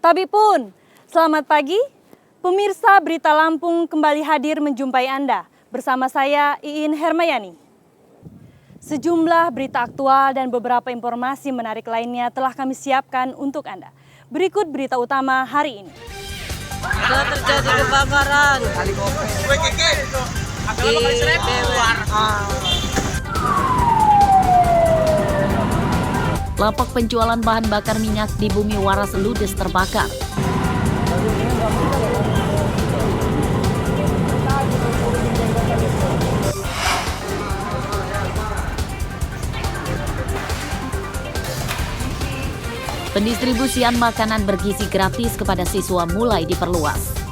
Tapi pun, selamat pagi. Pemirsa Berita Lampung kembali hadir menjumpai Anda. Bersama saya, Iin Hermayani. Sejumlah berita aktual dan beberapa informasi menarik lainnya telah kami siapkan untuk Anda. Berikut berita utama hari ini. Telah terjadi kebakaran di lapak penjualan bahan bakar minyak di Bumi Waras ludes terbakar. Pendistribusian makanan bergizi gratis kepada siswa mulai diperluas.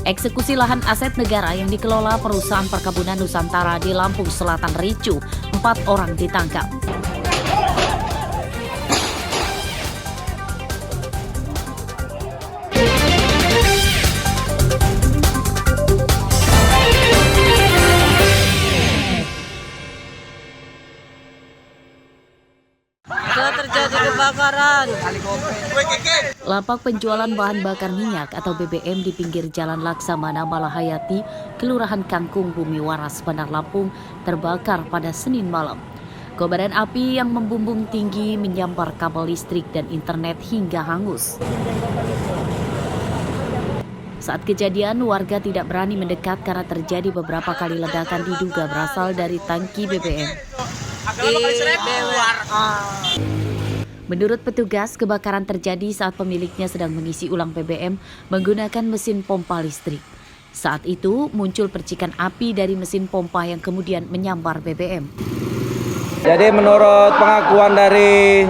Eksekusi lahan aset negara yang dikelola perusahaan perkebunan Nusantara di Lampung Selatan ricuh, 4 orang ditangkap. Telah terjadi kebakaran lapak penjualan bahan bakar minyak atau BBM di pinggir Jalan Laksamana Malahayati, Kelurahan Kangkung, Bumi Waras, Bandar Lampung terbakar pada Senin malam. Kobaran api yang membumbung tinggi menyambar kabel listrik dan internet hingga hangus. Saat kejadian, warga tidak berani mendekat karena terjadi beberapa kali ledakan diduga berasal dari tangki BBM. Menurut petugas, kebakaran terjadi saat pemiliknya sedang mengisi ulang BBM menggunakan mesin pompa listrik. Saat itu muncul percikan api dari mesin pompa yang kemudian menyambar BBM. Jadi menurut pengakuan dari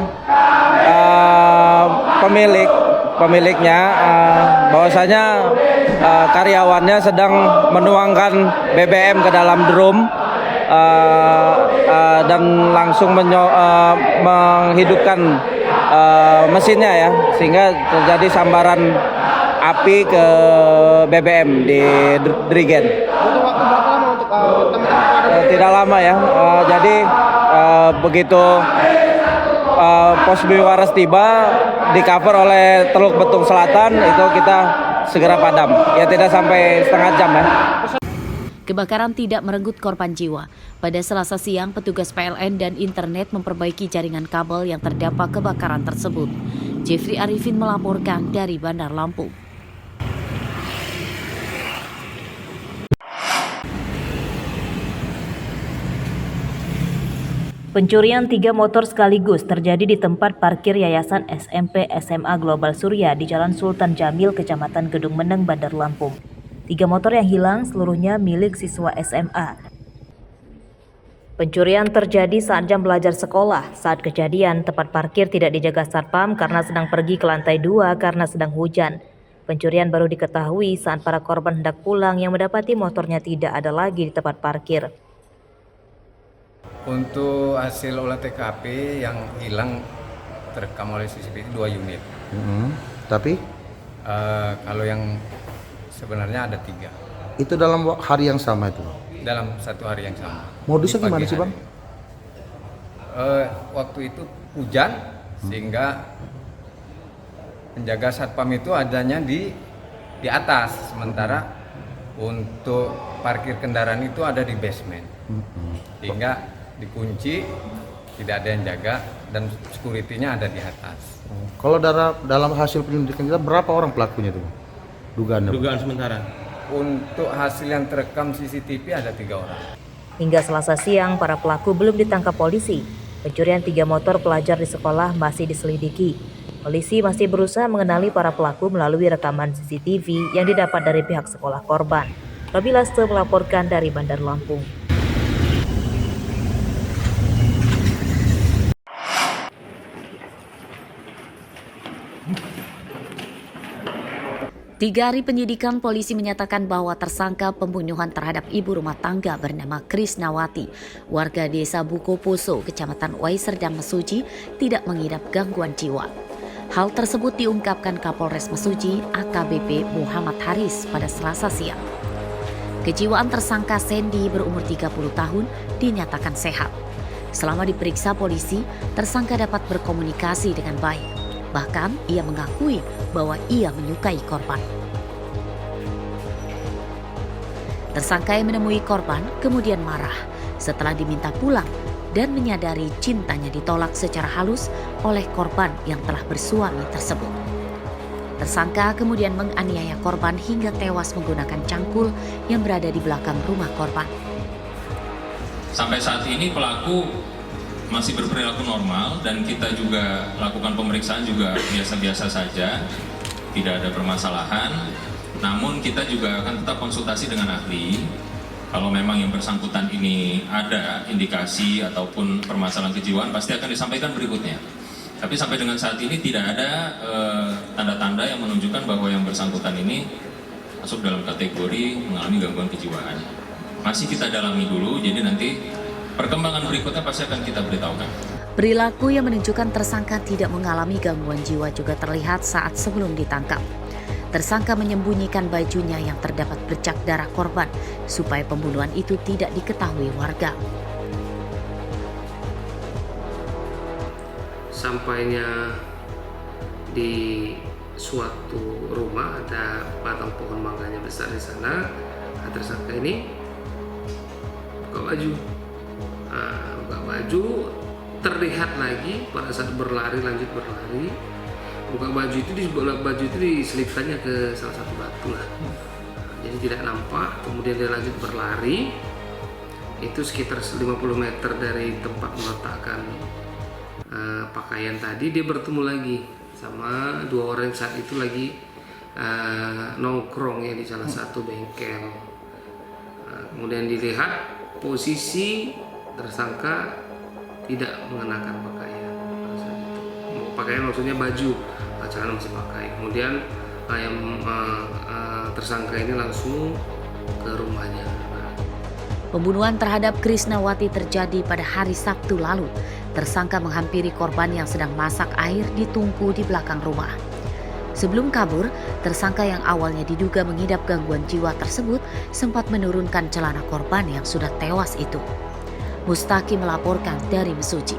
pemiliknya, bahwasanya karyawannya sedang menuangkan BBM ke dalam drum. Dan langsung menghidupkan mesinnya ya, sehingga terjadi sambaran api ke BBM di Drigen. Butuh waktu berapa lama untuk teman-teman? Tidak lama ya, jadi begitu pos Bumi Waras tiba di cover oleh Teluk Betung Selatan, itu kita segera padam. Ya tidak sampai setengah jam ya. Kebakaran tidak merenggut korban jiwa. Pada Selasa siang, petugas PLN dan internet memperbaiki jaringan kabel yang terdampak kebakaran tersebut. Jeffrey Arifin melaporkan dari Bandar Lampung. Pencurian 3 motor sekaligus terjadi di tempat parkir Yayasan SMP SMA Global Surya di Jalan Sultan Jamil, Kecamatan Gedung Meneng, Bandar Lampung. 3 motor yang hilang seluruhnya milik siswa SMA. Pencurian terjadi saat jam belajar sekolah. Saat kejadian, tempat parkir tidak dijaga satpam karena sedang pergi ke lantai 2 karena sedang hujan. Pencurian baru diketahui saat para korban hendak pulang yang mendapati motornya tidak ada lagi di tempat parkir. Untuk hasil olah TKP yang hilang terekam oleh CCTV 2 unit. Tapi Kalau yang sebenarnya ada 3. itu dalam hari yang sama itu. Dalam satu hari yang sama. Modusnya Di pagi gimana sih, Bang? hari. Waktu itu hujan sehingga penjaga satpam itu adanya di atas, sementara untuk parkir kendaraan itu ada di basement. Sehingga dikunci, tidak ada yang jaga dan security-nya ada di atas. Kalau dalam hasil penyelidikan kita berapa orang pelakunya itu? Dugaan sementara. Untuk hasil yang terekam CCTV ada 3 orang. Hingga Selasa siang, para pelaku belum ditangkap polisi. Pencurian 3 motor pelajar di sekolah masih diselidiki. Polisi masih berusaha mengenali para pelaku melalui rekaman CCTV yang didapat dari pihak sekolah korban. Robi Laste melaporkan dari Bandar Lampung. Tiga hari penyidikan, polisi menyatakan bahwa tersangka pembunuhan terhadap ibu rumah tangga bernama Krisnawati, warga desa Bukoposo, Kecamatan Waiser dan Mesuji, tidak mengidap gangguan jiwa. Hal tersebut diungkapkan Kapolres Mesuji AKBP Muhammad Haris pada Selasa siang. Kejiwaan tersangka Sandy berumur 30 tahun dinyatakan sehat. Selama diperiksa polisi, tersangka dapat berkomunikasi dengan baik. Bahkan ia mengakui bahwa ia menyukai korban. Tersangka yang menemui korban kemudian marah setelah diminta pulang dan menyadari cintanya ditolak secara halus oleh korban yang telah bersuami tersebut. Tersangka kemudian menganiaya korban hingga tewas menggunakan cangkul yang berada di belakang rumah korban. Sampai saat ini pelaku masih berperilaku normal dan kita juga lakukan pemeriksaan juga biasa-biasa saja, tidak ada permasalahan. Namun kita juga akan tetap konsultasi dengan ahli. Kalau memang yang bersangkutan ini ada indikasi ataupun permasalahan kejiwaan, pasti akan disampaikan berikutnya. Tapi sampai dengan saat ini tidak ada tanda-tanda yang menunjukkan bahwa yang bersangkutan ini masuk dalam kategori mengalami gangguan kejiwaan. Masih kita dalami dulu, jadi nanti perkembangan berikutnya pasti akan kita beritahukan. Perilaku yang menunjukkan tersangka tidak mengalami gangguan jiwa juga terlihat saat sebelum ditangkap. Tersangka menyembunyikan bajunya yang terdapat bercak darah korban supaya pembunuhan itu tidak diketahui warga. Sampainya di suatu rumah ada batang pohon mangganya besar di sana. Tersangka ini buka baju, terlihat lagi pada saat lanjut berlari. Buka baju itu diselipkannya ke salah satu batu lah. Jadi tidak nampak. Kemudian dia lanjut berlari. Itu sekitar 50 meter dari tempat meletakkan pakaian tadi, dia bertemu lagi sama dua orang yang saat itu lagi nongkrong ya di salah satu bengkel. Kemudian dilihat posisi tersangka tidak mengenakan pakaian pada saat itu. Pakaian maksudnya baju, celana masih pakai. Kemudian tersangka ini langsung ke rumahnya. Pembunuhan terhadap Krisnawati terjadi pada hari Sabtu lalu. Tersangka menghampiri korban yang sedang masak air di tungku di belakang rumah. Sebelum kabur, tersangka yang awalnya diduga mengidap gangguan jiwa tersebut sempat menurunkan celana korban yang sudah tewas itu. Mustaqim melaporkan dari Mesuji.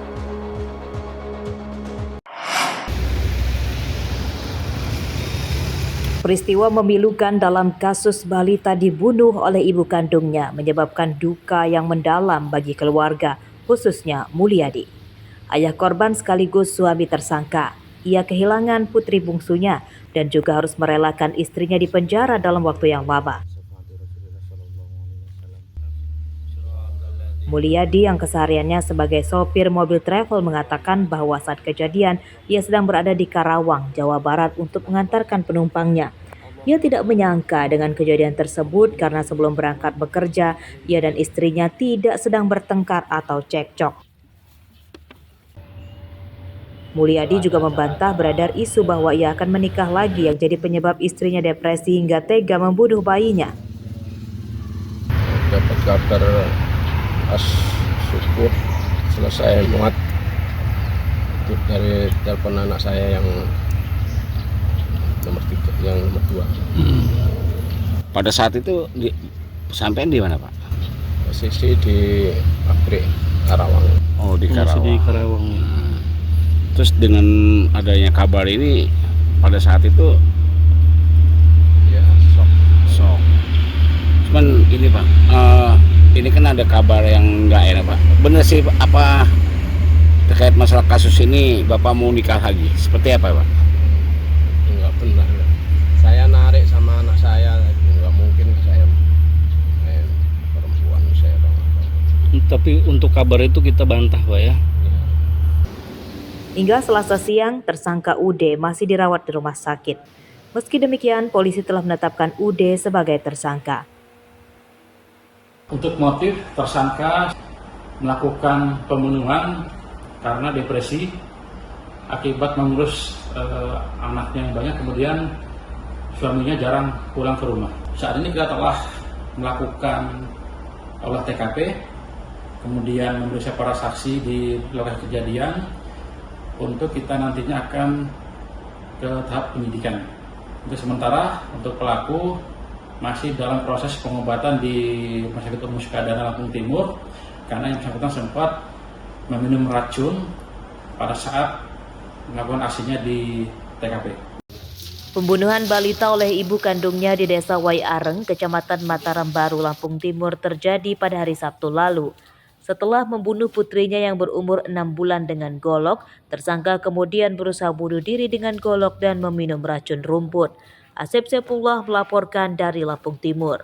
Peristiwa memilukan dalam kasus balita dibunuh oleh ibu kandungnya menyebabkan duka yang mendalam bagi keluarga, khususnya Mulyadi. Ayah korban sekaligus suami tersangka. Ia kehilangan putri bungsunya dan juga harus merelakan istrinya di penjara dalam waktu yang lama. Mulyadi yang kesehariannya sebagai sopir mobil travel mengatakan bahwa saat kejadian ia sedang berada di Karawang, Jawa Barat untuk mengantarkan penumpangnya. Ia tidak menyangka dengan kejadian tersebut karena sebelum berangkat bekerja, ia dan istrinya tidak sedang bertengkar atau cekcok. Mulyadi juga membantah beredar isu bahwa ia akan menikah lagi yang jadi penyebab istrinya depresi hingga tega membunuh bayinya. Dapat kabar pas syukur selesai muat itu dari telepon anak saya yang nomor 2. Pada saat itu sampai di mana Pak? Posisi di pabrik Karawang. Oh di Karawang. Masih di Karawang. Terus dengan adanya kabar ini pada saat itu Ya shock. Cuman ini Pak, ini kan ada kabar yang nggak enak Pak. Bener sih apa terkait masalah kasus ini Bapak mau nikah lagi? Seperti apa Pak? Enggak benar. Saya narik sama anak saya, enggak mungkin saya perempuan saya dong. Tapi untuk kabar itu kita bantah Pak ya. Hingga Selasa siang, tersangka UD masih dirawat di rumah sakit. Meski demikian, polisi telah menetapkan UD sebagai tersangka. Untuk motif, tersangka melakukan pembunuhan karena depresi akibat mengurus anaknya yang banyak, kemudian suaminya jarang pulang ke rumah. Saat ini kita telah melakukan olah TKP, kemudian memeriksa para saksi di lokasi kejadian untuk kita nantinya akan ke tahap penyidikan. Untuk sementara untuk pelaku masih dalam proses pengobatan di Rumah Sakit Umum Sukadana Lampung Timur karena yang bersangkutan sempat meminum racun pada saat melakukan aksinya di TKP. Pembunuhan balita oleh ibu kandungnya di Desa Waiareng, Kecamatan Mataram Baru, Lampung Timur terjadi pada hari Sabtu lalu. Setelah membunuh putrinya yang berumur 6 bulan dengan golok, tersangka kemudian berusaha bunuh diri dengan golok dan meminum racun rumput. Asep Sepullah melaporkan dari Lampung Timur.